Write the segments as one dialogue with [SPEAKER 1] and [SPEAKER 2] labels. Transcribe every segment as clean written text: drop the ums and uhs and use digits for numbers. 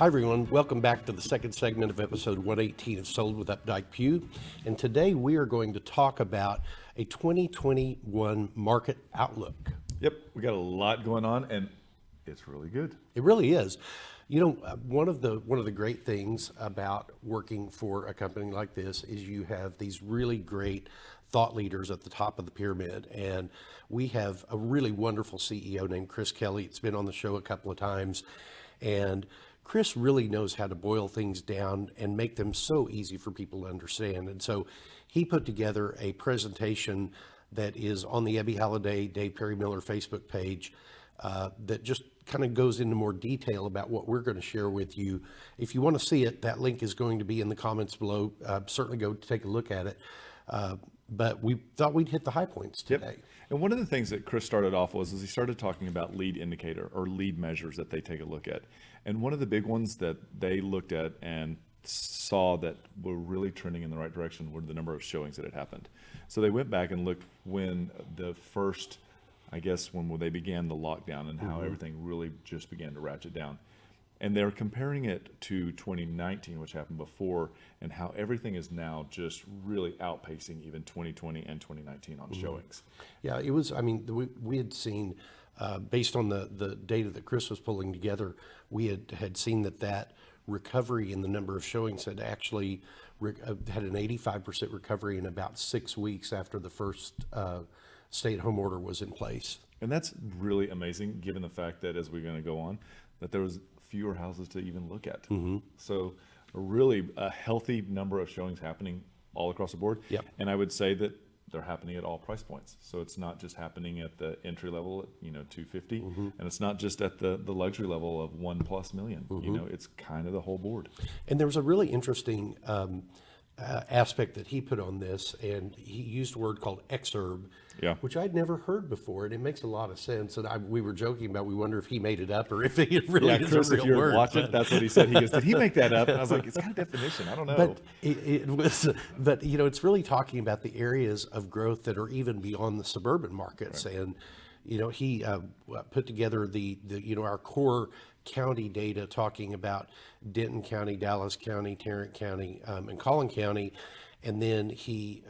[SPEAKER 1] Hi everyone, welcome back to the second segment of episode 118 of Sold with Updike Pugh. And today we are going to talk about a 2021 market outlook.
[SPEAKER 2] Yep, we got a lot going on and it's really good.
[SPEAKER 1] It really is. You know, one of the great things about working for a company like this is you have these really great thought leaders at the top of the pyramid. And we have a really wonderful CEO named Chris Kelly. It's been on the show a couple of times. And Chris really knows how to boil things down and make them so easy for people to understand. And so he put together a presentation that is on the Ebby Halliday, Dave Perry Miller Facebook page that just kind of goes into more detail about what we're going to share with you. If you want to see it, that link is going to be in the comments below. Certainly go take a look at it. But we thought we'd hit the high points today.
[SPEAKER 2] Yep. And one of the things that Chris started off was he started talking about lead indicator or lead measures that they take a look at. And one of the big ones that they looked at and saw that were really trending in the right direction were the number of showings that had happened. So they went back and looked when the first, I guess, when they began the lockdown and how everything really just began to ratchet down. And they're comparing it to 2019, which happened before, and how everything is now just really outpacing even 2020 and 2019 on showings.
[SPEAKER 1] Yeah, it was, I mean, we had seen, based on the data that Chris was pulling together, we had seen that recovery in the number of showings had actually had an 85% recovery in about 6 weeks after the first stay-at-home order was in place.
[SPEAKER 2] And that's really amazing, given the fact that, as we're going to go on, that there was fewer houses to even look at. So really a healthy number of showings happening all across the board.
[SPEAKER 1] Yep.
[SPEAKER 2] And I would say that they're happening at all price points. So it's not just happening at the entry level at, $250, and it's not just at the luxury level of $1+ million. It's kind of the whole board.
[SPEAKER 1] And there was a really interesting aspect that he put on this, and he used a word called exurb, which I'd never heard before, and it makes a lot of sense. And we were joking about, we wonder if he made it up or if it really is
[SPEAKER 2] Chris,
[SPEAKER 1] a real
[SPEAKER 2] if you're
[SPEAKER 1] word.
[SPEAKER 2] watching, that's what he said. He goes, "Did he make that up?" And I was like, "It's got a definition. I don't know."
[SPEAKER 1] But it was, but it's really talking about the areas of growth that are even beyond the suburban markets, right. And he put together the our core county data, talking about Denton County, Dallas County, Tarrant County, and Collin County. And then he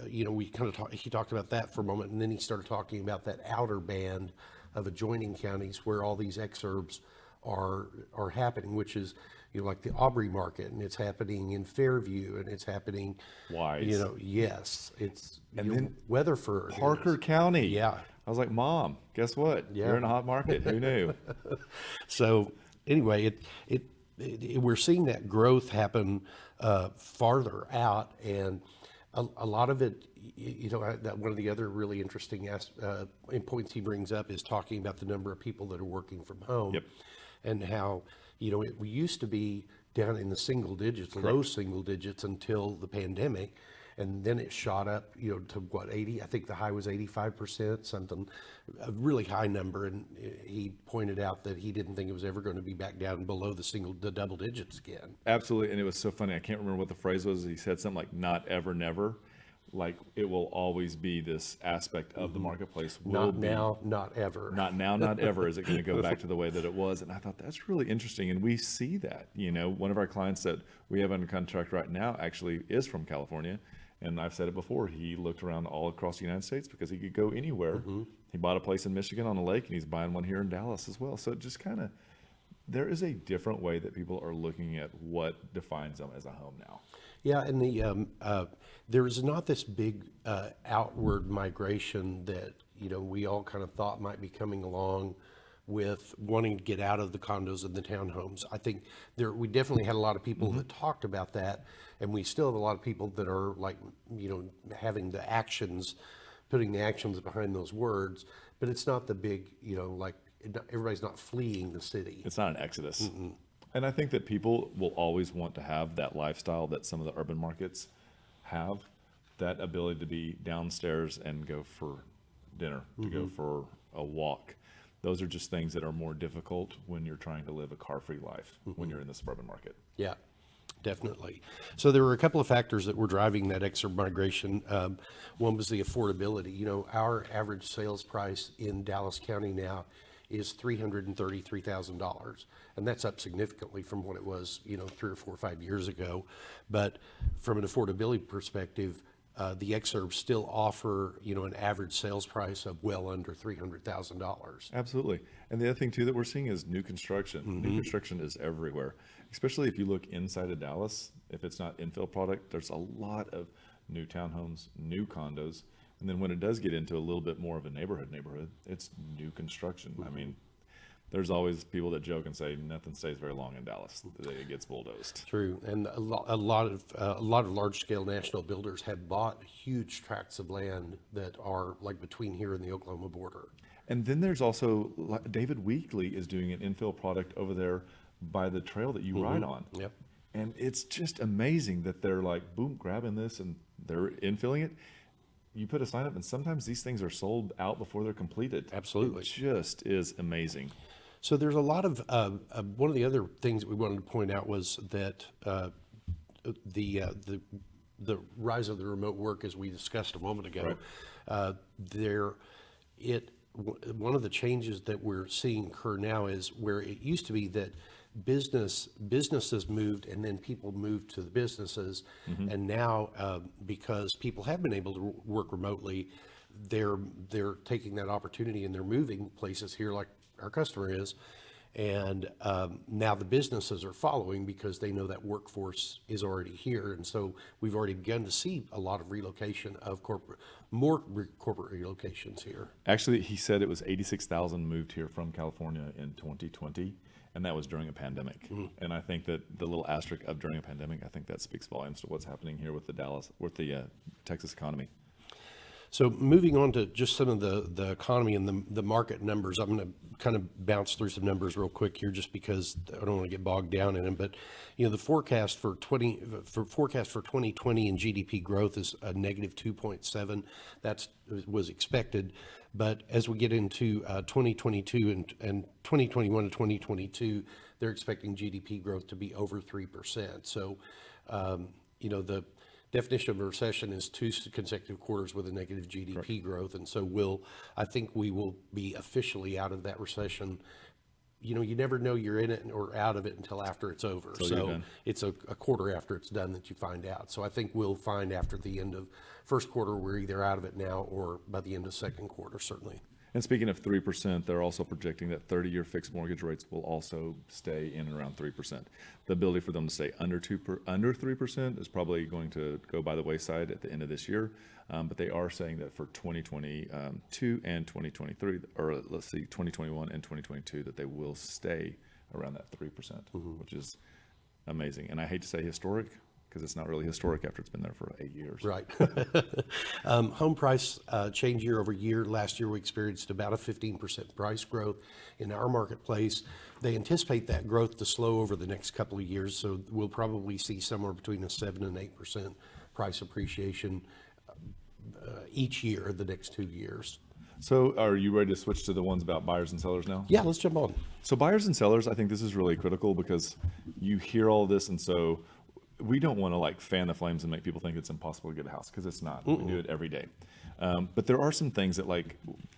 [SPEAKER 1] talked about that for a moment, and then he started talking about that outer band of adjoining counties where all these exurbs are happening, which is like the Aubrey market, and it's happening in Fairview, and it's happening
[SPEAKER 2] Wise.
[SPEAKER 1] Yes, it's
[SPEAKER 2] then
[SPEAKER 1] Weatherford,
[SPEAKER 2] Parker County.
[SPEAKER 1] Yeah.
[SPEAKER 2] I was like, "Mom, guess what?
[SPEAKER 1] Yeah.
[SPEAKER 2] You're in a hot market. Who knew?"
[SPEAKER 1] So anyway, we're seeing that growth happen farther out, and a lot of it, that one of the other really interesting points he brings up is talking about the number of people that are working from home.
[SPEAKER 2] Yep.
[SPEAKER 1] And how we used to be down in the single digits, Correct. Low single digits until the pandemic. And then it shot up, to what, 80? I think the high was 85%, something, a really high number. And he pointed out that he didn't think it was ever going to be back down below the double digits again.
[SPEAKER 2] Absolutely. And it was so funny. I can't remember what the phrase was. He said something like, "Not ever, never." Like, it will always be this aspect of the marketplace.
[SPEAKER 1] Not now, not ever.
[SPEAKER 2] Not now, not ever is it going to go back to the way that it was. And I thought that's really interesting. And we see that, one of our clients that we have under contract right now actually is from California. And I've said it before, he looked around all across the United States because he could go anywhere. He bought a place in Michigan on a lake, and he's buying one here in Dallas as well. So it just kind of, there is a different way that people are looking at what defines them as a home now.
[SPEAKER 1] Yeah, and there is not this big outward migration that we all kind of thought might be coming along with wanting to get out of the condos and the townhomes. I think we definitely had a lot of people that talked about that, and we still have a lot of people that are like having the actions, putting the actions behind those words. But it's not the big everybody's not fleeing the city.
[SPEAKER 2] It's not an exodus. And I think that people will always want to have that lifestyle that some of the urban markets have, that ability to be downstairs and go for dinner, to go for a walk. Those are just things that are more difficult when you're trying to live a car-free life when you're in the suburban market.
[SPEAKER 1] Yeah, definitely. So there were a couple of factors that were driving that exurb migration. One was the affordability. Our average sales price in Dallas County now is $333,000. And that's up significantly from what it was, 3 or 4 or 5 years ago. But from an affordability perspective, the Exurbs still offer, an average sales price of well under $300,000.
[SPEAKER 2] Absolutely. And the other thing too that we're seeing is new construction. New construction is everywhere, especially if you look inside of Dallas. If it's not infill product, there's a lot of new townhomes, new condos. And then when it does get into a little bit more of a neighborhood, it's new construction. I mean, there's always people that joke and say nothing stays very long in Dallas. It gets bulldozed.
[SPEAKER 1] True, and a lot of large-scale national builders have bought huge tracts of land that are like between here and the Oklahoma border.
[SPEAKER 2] And then there's also David Weekley is doing an infill product over there by the trail that you ride on.
[SPEAKER 1] Yep.
[SPEAKER 2] And it's just amazing that they're like, boom, grabbing this and they're infilling it. You put a sign up, and sometimes these things are sold out before they're completed.
[SPEAKER 1] Absolutely.
[SPEAKER 2] It just is amazing.
[SPEAKER 1] So there's a lot of one of the other things that we wanted to point out was that the rise of the remote work, as we discussed a moment ago, one of the changes that we're seeing occur now is where it used to be that businesses moved and then people moved to the businesses, and now because people have been able to work remotely, they're taking that opportunity and they're moving places here like our customer is, and now the businesses are following because they know that workforce is already here, and so we've already begun to see a lot of relocation of corporate relocations here.
[SPEAKER 2] Actually, he said it was 86,000 moved here from California in 2020, and that was during a pandemic. And I think that the little asterisk of during a pandemic, I think that speaks volumes to what's happening here with the Texas economy.
[SPEAKER 1] So moving on to just some of the economy and the market numbers, I'm going to kind of bounce through some numbers real quick here, just because I don't want to get bogged down in them. But the forecast for 2020 in GDP growth is a negative 2.7. That was expected, but as we get into 2022 and 2021 to 2022, they're expecting GDP growth to be over 3%. So the definition of a recession is 2 consecutive quarters with a negative GDP growth, and so I think we will be officially out of that recession. You never know you're in it or out of it until after it's over. So it's a quarter after it's done that you find out. So I think we'll find after the end of first quarter we're either out of it now or by the end of second quarter, certainly.
[SPEAKER 2] And speaking of 3%, they're also projecting that 30-year fixed mortgage rates will also stay in and around 3%. The ability for them to stay under 3% is probably going to go by the wayside at the end of this year. But they are saying that for 2022 and 2023, or let's see, 2021 and 2022, that they will stay around that 3%, which is amazing. And I hate to say historic, because it's not really historic after it's been there for 8 years.
[SPEAKER 1] Right. Home price change year over year. Last year we experienced about a 15% price growth in our marketplace. They anticipate that growth to slow over the next couple of years, so we'll probably see somewhere between a 7 and 8% price appreciation each year the next 2 years.
[SPEAKER 2] So are you ready to switch to the ones about buyers and sellers now?
[SPEAKER 1] Yeah, let's jump on.
[SPEAKER 2] So buyers and sellers, I think this is really critical, because you hear all this, and so we don't want to fan the flames and make people think it's impossible to get a house, because it's not. We do it every day. But there are some things that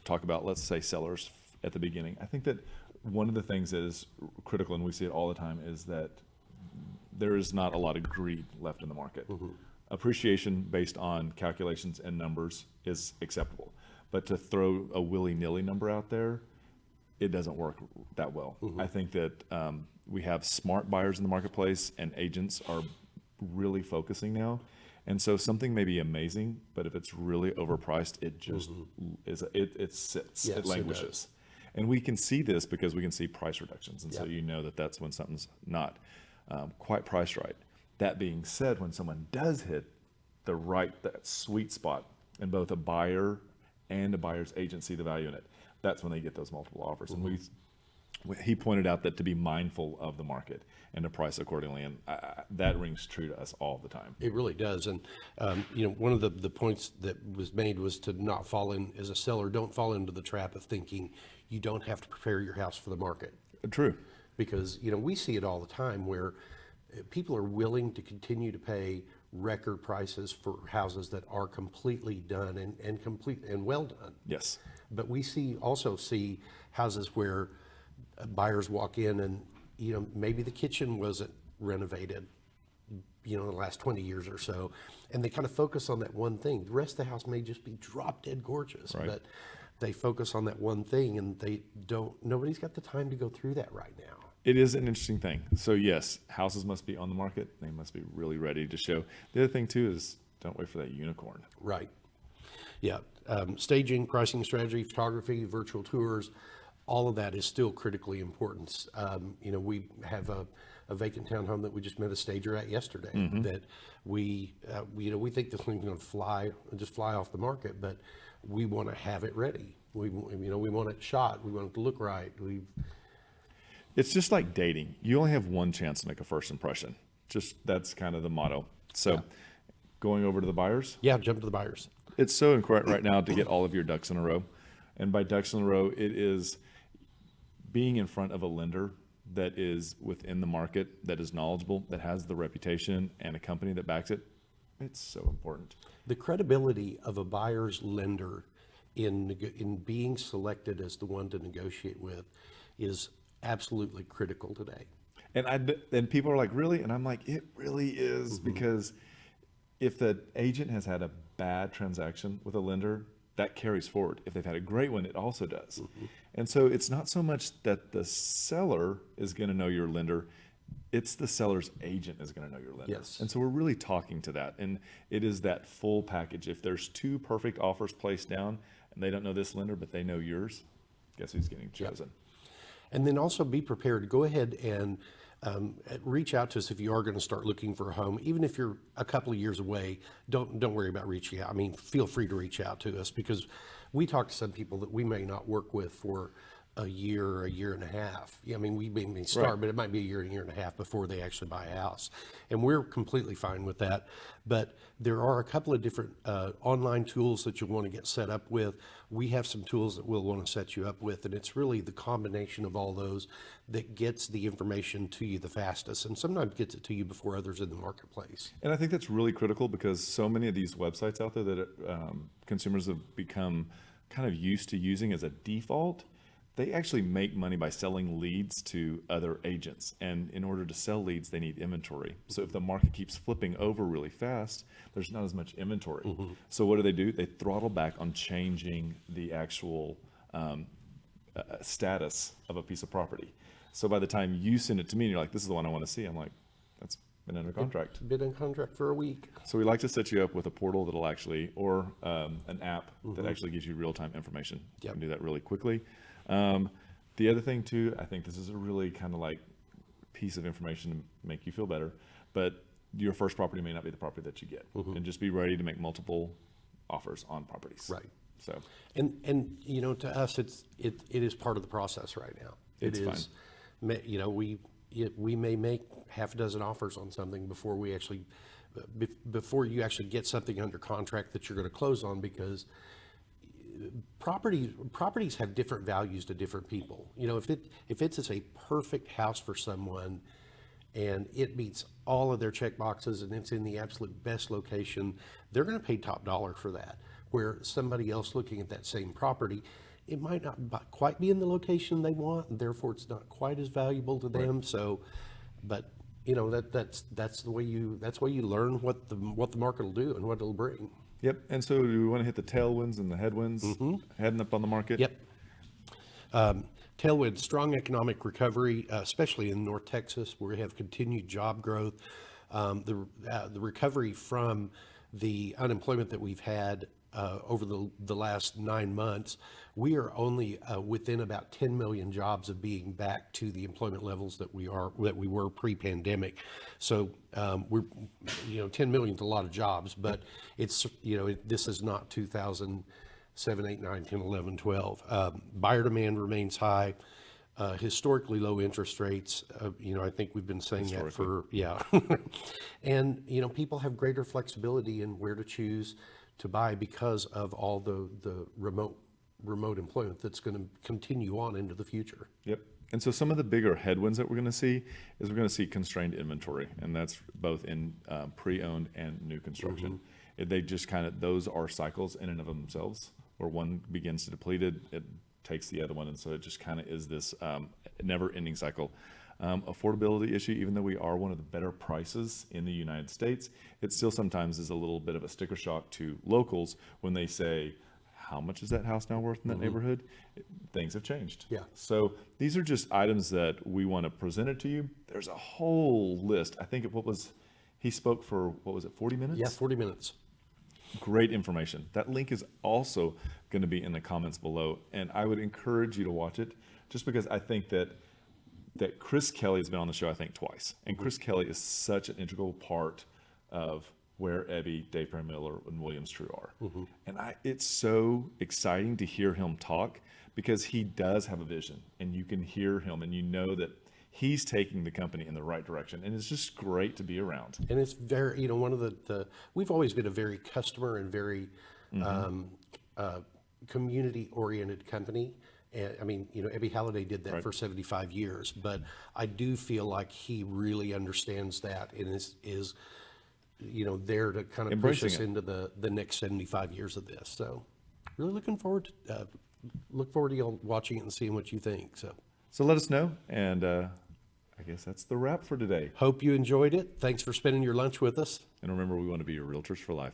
[SPEAKER 2] talk about, let's say, sellers at the beginning. I think that one of the things that is critical, and we see it all the time, is that there is not a lot of greed left in the market. Appreciation based on calculations and numbers is acceptable. But to throw a willy-nilly number out there, it doesn't work that well. I think that we have smart buyers in the marketplace, and agents are really focusing now. And so something may be amazing, but if it's really overpriced, it just it sits,
[SPEAKER 1] Yes,
[SPEAKER 2] it languishes. And we can see this because we can see price reductions. And so that's when something's not quite priced right. That being said, when someone does hit that sweet spot, and both a buyer and a buyer's agent see the value in it, that's when they get those multiple offers. And he pointed out that to be mindful of the market and to price accordingly, and that rings true to us all the time.
[SPEAKER 1] It really does. And one of the points that was made was to not fall in, as a seller, don't fall into the trap of thinking you don't have to prepare your house for the market.
[SPEAKER 2] True.
[SPEAKER 1] Because we see it all the time where people are willing to continue to pay record prices for houses that are completely done and complete and well done.
[SPEAKER 2] Yes.
[SPEAKER 1] But we also see houses where buyers walk in and, maybe the kitchen wasn't renovated, in the last 20 years or so, and they kind of focus on that one thing. The rest of the house may just be drop dead gorgeous,
[SPEAKER 2] Right.
[SPEAKER 1] but they focus on that one thing, and nobody's got the time to go through that right now.
[SPEAKER 2] It is an interesting thing. So yes, houses must be on the market. They must be really ready to show. The other thing too is don't wait for that unicorn.
[SPEAKER 1] Right. Yeah. Staging, pricing strategy, photography, virtual tours, all of that is still critically important. We have a vacant townhome that we just met a stager at yesterday that we think this thing's going to fly off the market, but we want to have it ready. We want it shot. We want it to look right.
[SPEAKER 2] It's just like dating. You only have one chance to make a first impression. That's kind of the motto. So going over to the buyers.
[SPEAKER 1] Yeah, jump to the buyers.
[SPEAKER 2] It's so important right now to get all of your ducks in a row. And by ducks in a row, it is being in front of a lender that is within the market, that is knowledgeable, that has the reputation and a company that backs it. It's so important.
[SPEAKER 1] The credibility of a buyer's lender in being selected as the one to negotiate with is absolutely critical today.
[SPEAKER 2] And people are like, really? And I'm like, it really is, because if the agent has had a bad transaction with a lender, that carries forward. If they've had a great one, it also does. And so it's not so much that the seller is going to know your lender, it's the seller's agent is going to know your lender.
[SPEAKER 1] Yes.
[SPEAKER 2] And so we're really talking to that. And it is that full package. If there's two perfect offers placed down and they don't know this lender, but they know yours, guess who's getting chosen?
[SPEAKER 1] And then also be prepared to go ahead and reach out to us if you are going to start looking for a home. Even if you're a couple of years away, don't worry about reaching out. I mean, feel free to reach out to us, because we talk to some people that we may not work with for a year or a year and a half. I mean, we may start,
[SPEAKER 2] Right.
[SPEAKER 1] but it might be a year and a half before they actually buy a house. And we're completely fine with that. But there are a couple of different online tools that you'll want to get set up with. We have some tools that we'll want to set you up with. And it's really the combination of all those that gets the information to you the fastest, and sometimes gets it to you before others in the marketplace.
[SPEAKER 2] And I think that's really critical, because so many of these websites out there that consumers have become kind of used to using as a default, they actually make money by selling leads to other agents. And in order to sell leads, they need inventory. So if the market keeps flipping over really fast, there's not as much inventory. So what do? They throttle back on changing the actual status of a piece of property. So by the time you send it to me and you're like, this is the one I want to see, I'm like, that's been under contract.
[SPEAKER 1] Been in contract for a week.
[SPEAKER 2] So we like to set you up with a portal that'll actually, or an app that actually gives you real-time information. You can do that really quickly. The other thing too, I think this is a really kind of like piece of information to make you feel better, but your first property may not be the property that you get, and just be ready to make multiple offers on properties.
[SPEAKER 1] Right.
[SPEAKER 2] So,
[SPEAKER 1] and to us, it is part of the process right now.
[SPEAKER 2] It's fine.
[SPEAKER 1] We may make half a dozen offers on something before you actually get something under contract that you're going to close on, because properties have different values to different people. If it's a perfect house for someone and it meets all of their check boxes and it's in the absolute best location, they're going to pay top dollar for that. Where somebody else looking at that same property, it might not quite be in the location they want, and therefore it's not quite as valuable to them. So, but that's the way you learn what the market will do and what it'll bring.
[SPEAKER 2] yep. And so do we want to hit the tailwinds and the headwinds heading up on the market?
[SPEAKER 1] Yep. Tailwind, strong economic recovery, especially in North Texas, where we have continued job growth. The recovery from the unemployment that we've had over the last 9 months, we are only within about 10 million jobs of being back to the employment levels that we were pre-pandemic. So we're 10 million is a lot of jobs, but it's this is not 2007, 8, 9, 10, 11, 12. Buyer demand remains high. Historically low interest rates. I think we've been saying that for and people have greater flexibility in where to choose to buy because of all the remote employment that's going to continue on into the future.
[SPEAKER 2] Yep. And so some of the bigger headwinds that we're going to see is we're going to see constrained inventory, and that's both in pre-owned and new construction. They just kind of, those are cycles in and of themselves, where one begins to deplete it takes the other one, and so it just kind of is this never-ending cycle. Affordability issue, even though we are one of the better prices in the United States, it still sometimes is a little bit of a sticker shock to locals when they say, how much is that house now worth in that neighborhood? Things have changed.
[SPEAKER 1] Yeah.
[SPEAKER 2] So these are just items that we want to present it to you. There's a whole list. I think he spoke for, 40 minutes?
[SPEAKER 1] Yeah, 40 minutes.
[SPEAKER 2] Great information. That link is also going to be in the comments below. And I would encourage you to watch it, just because I think that Chris Kelly has been on the show, I think, twice. And Chris Kelly is such an integral part of where Ebby, Dave Perry Miller, and Williams True are. And it's so exciting to hear him talk, because he does have a vision, and you can hear him, and you know that he's taking the company in the right direction, and it's just great to be around.
[SPEAKER 1] And it's very, one of we've always been a very customer and very community-oriented company. And I mean, Ebby Halliday did that for 75 years, but I do feel like he really understands that and is there to kind of
[SPEAKER 2] Embracing
[SPEAKER 1] push us
[SPEAKER 2] it.
[SPEAKER 1] into the next 75 years of this. So really look forward to y'all watching it and seeing what you think.
[SPEAKER 2] So let us know, and I guess that's the wrap for today.
[SPEAKER 1] Hope you enjoyed it. Thanks for spending your lunch with us.
[SPEAKER 2] And remember, we want to be your realtors for life.